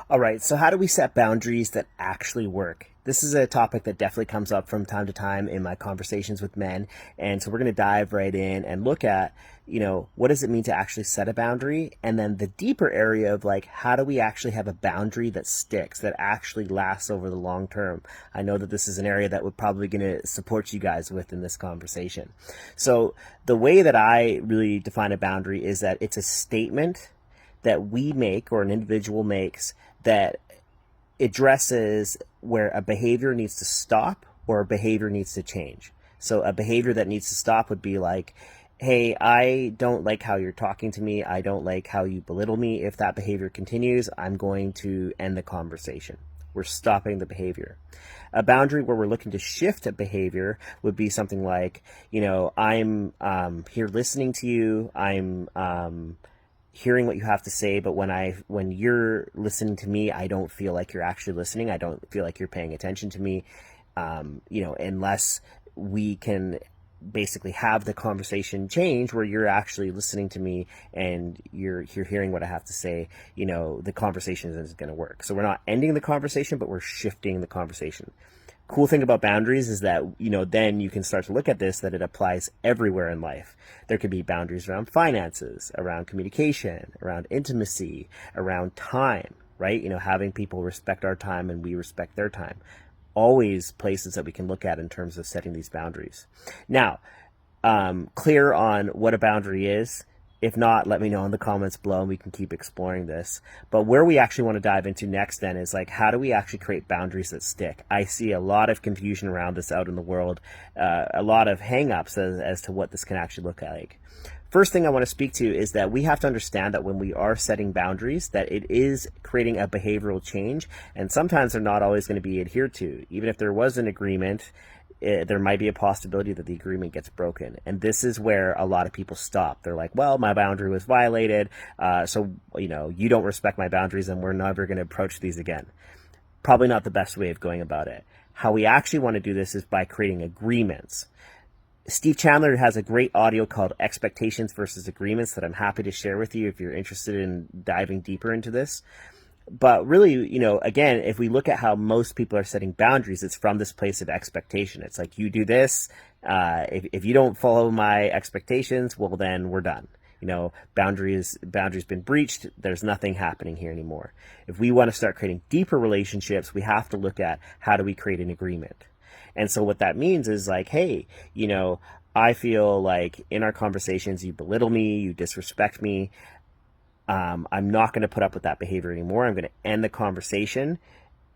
All right, so how do we set boundaries that actually work? This is a topic that definitely comes up from time to time in my conversations with men. And so we're going to dive right in and look at, what does it mean to actually set a boundary? And then the deeper area of like, how do we actually have a boundary that sticks, that actually lasts over the long term? I know that this is an area that we're probably going to support you guys with in this conversation. So the way that I really define a boundary is that it's a statement that we make or an individual makes that addresses where a behavior needs to stop or a behavior needs to change. So a behavior that needs to stop would be like, hey, I don't like how you're talking to me. I don't like how you belittle me. If that behavior continues, I'm going to end the conversation. We're stopping the behavior. A boundary where we're looking to shift a behavior would be something like, I'm here listening to you. I'm hearing what you have to say, but when you're listening to me, I don't feel like you're actually listening. I don't feel like you're paying attention to me. Unless we can basically have the conversation change where you're actually listening to me and you're hearing what I have to say, the conversation isn't going to work. So we're not ending the conversation, but we're shifting the conversation. Cool thing about boundaries is that, then you can start to look at this, that it applies everywhere in life. There could be boundaries around finances, around communication, around intimacy, around time, right? Having people respect our time and we respect their time. Always places that we can look at in terms of setting these boundaries. Now, clear on what a boundary is. If not, let me know in the comments below and we can keep exploring this. But where we actually want to dive into next then is like, how do we actually create boundaries that stick? I see a lot of confusion around this out in the world, a lot of hang-ups as to what this can actually look like. First thing I want to speak to is that we have to understand that when we are setting boundaries, that it is creating a behavioral change, and sometimes they're not always going to be adhered to. Even if there was an agreement, there might be a possibility that the agreement gets broken. And this is where a lot of people stop. They're like, well, my boundary was violated, so you don't respect my boundaries and we're never going to approach these again. Probably not the best way of going about it. How we actually want to do this is by creating agreements. Steve Chandler has a great audio called Expectations versus Agreements that I'm happy to share with you if you're interested in diving deeper into this. But really, again, if we look at how most people are setting boundaries, it's from this place of expectation. It's like, you do this, if you don't follow my expectations, well, then we're done. Boundaries been breached. There's nothing happening here anymore. If we want to start creating deeper relationships, we have to look at how do we create an agreement. And so what that means is like, hey, I feel like in our conversations, you belittle me, you disrespect me. I'm not going to put up with that behavior anymore. I'm going to end the conversation.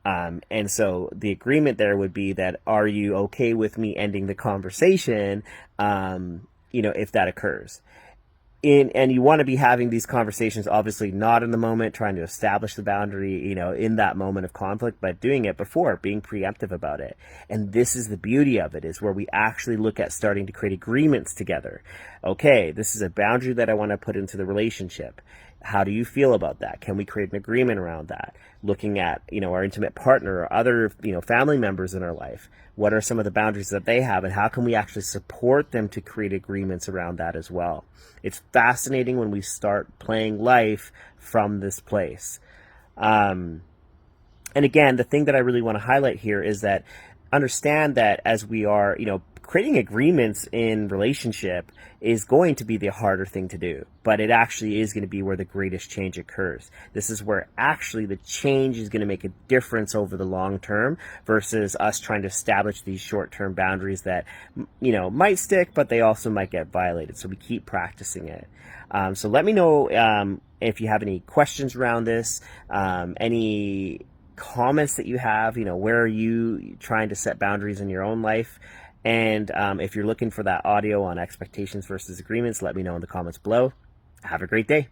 And so the agreement there would be that, are you okay with me ending the conversation, if that occurs? And you want to be having these conversations, obviously not in the moment, trying to establish the boundary, in that moment of conflict, but doing it before, being preemptive about it. And this is the beauty of it, is where we actually look at starting to create agreements together. Okay, this is a boundary that I want to put into the relationship. How do you feel about that? Can we create an agreement around that? Looking at, our intimate partner or other, family members in our life. What are some of the boundaries that they have, and how can we actually support them to create agreements around that as well? It's fascinating when we start playing life from this place. And again, the thing that I really want to highlight here is that understand that as we are, creating agreements in relationship is going to be the harder thing to do, but it actually is going to be where the greatest change occurs. This is where actually the change is going to make a difference over the long term versus us trying to establish these short-term boundaries that, might stick, but they also might get violated. So we keep practicing it. So let me know if you have any questions around this, any comments that you have, where are you trying to set boundaries in your own life? And if you're looking for that audio on expectations versus agreements, let me know in the comments below. Have a great day.